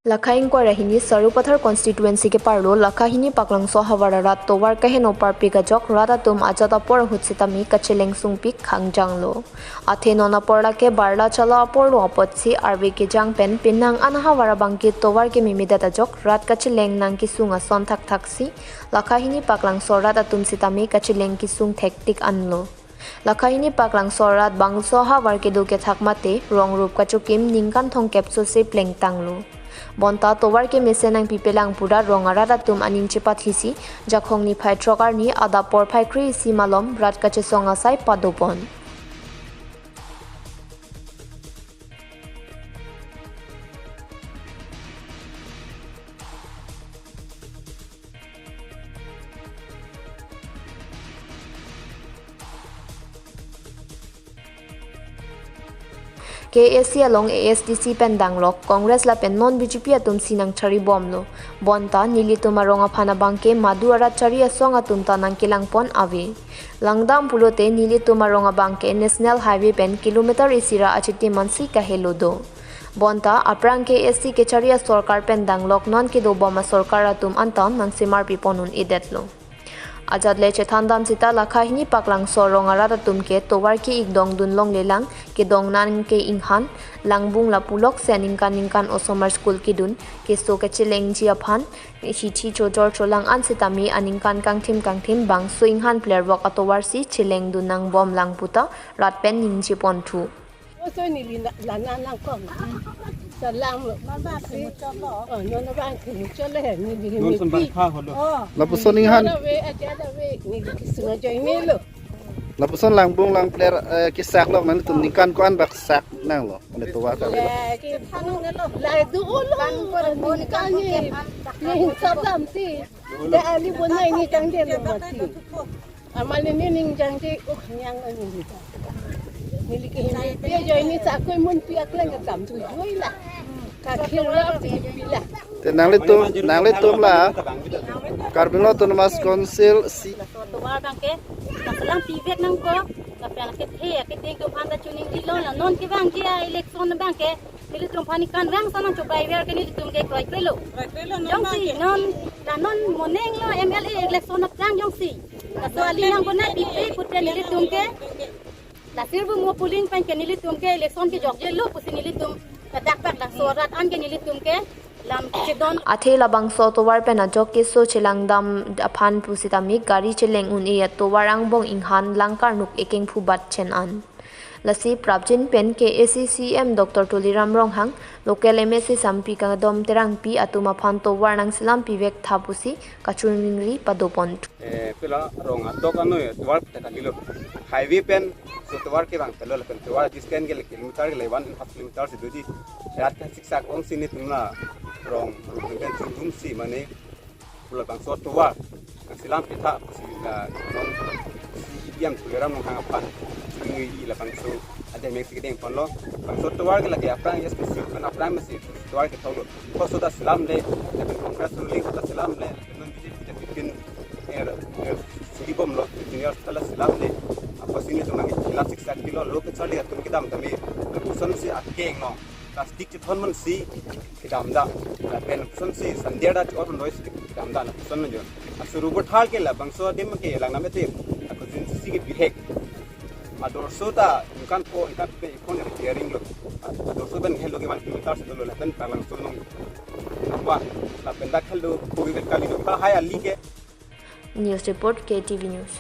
Lakha inquiry hini Sarupathar constituency ke parlo Lakha hini Paklangso hawararat tovar kaheno parpika jok rada tum ajata por hutsitami kacheleng sungpik khangjanglo athe nona porla ke barla chala porlo apotsi arbe ke jangpen pinang anahawara bangki tovar ke mimidata jok rat kacheleng nang kisunga son thak thaksi Lakha hini Paklangso rada tum sitami kacheleng kisung thektik anlo Lakha hini Paklangso rat bangso hawar ke duke thakmate rongroop kachukim ningkan thong capsule se pleng tanglo Bonta tovar ke mesenang pipelang pura rongara tum aning cepat hisi jakhong ni phai trokar ni ada por phai kri si malom rat kachesong asai padopon KSC along ASDC pendanglok Congress la pen non BJP atum sinang chari bomlo bonta nili tumaronga phana bangke maduara chari asong atum tanang kilangpon ave langdam pulote nili tumaronga bangke national highway pen kilometer isira achiti mansi kahelodo bonta aprang KSC ke chari sarkar pendanglok non ke do boma sarkar atum antan nang simar piponun idetlo Ajad leche thandam sita Lakha hini Paklangso rongara tumke tovar ki igdong dunlong lelang ke dongnan ke inghan langbung lapulok seningkan osomar school kidun ke so kacheleng jiaphan hichi chojor cholang an sitami aningkan kangthim bang so inghan player wak atovar si cheleng dunang bom langputa ratpen ningji pontu so ni lanan lang ko salam ba si non ba ki chole ni non san ban kha holo la puson inghan ni kisunga joy ni lo la puson langbung lang player ki sak lok nan tum ningkan ko an bak sak nang lo ne to wa ka ki thanu ne lo la du lo ban ni kan ni salam si da ali bonai ni jang de lo mati amal ni ning jang de nyang ni Niliki dia join ni tak kau mun piak leng kam tu jui lah. Kakil lah pilih. Tenang le tum la. Karbino to mas konsil si. Tovar bangke, kaselang pivek nang ko, kapela ke the ko phanda chuning dilo la non ke bang dia election bangke, nili tum phani kan bang sanang cobai wer ke nili tum ke kroi krelo. Jong si non moneng lo MLA election jang jong si. So ali yang bona pipe putre nili tum ke Lasir bu mo puling pan ke nili tum ke election ke jok lo pusi nili tum kadak lang sorat an ke nili tum ke lam chedon athe labang so tovar pen ajok ke so chelangdam aphan pusitami gari cheleng un e towarang bong inghan langkar nuk ekeng phubat chen an lasi prabjin pen ke ACCM Dr Tuliram Ronghang local MSC sampi ka dom terang pi atuma phan tovar nang silam pi vek thapusi kachuningri padopon pela ronga dokano tovar takilo highway pen so tovar ke bang telo pen tovar diskan ke kilometer ke 1.5 kilometer se dudi rat ka siksa kong sini tumna rong pen tum si mane pula bang so tovar silam pitha sila non diam tuliram nang apan ngi la bang so ada meksi ke deng ponlo bang so tovar ke lagi apa yes ke sip kan apa mesti tovar ke tolo ko so da silam le pen congress ruling da silam le non bijit bikin suri bom lo junior kala silam le apa sini tu nangi kila 6 kilo lo ke chali atum kidam tami kuson si akeng no plastic che thon man si kidam da pen kuson si sandiada or noise kidam da na kuson jo asuru bothal ke la bangso dim ke lang na mete ko jin si ke bihek ador sota ikan ko ikan pe ikon repairing lo ador so ben hello ke man kilometer se lo la pen palang so no apa la pen da hello ko ke kali no ka haya li ke News report KTV News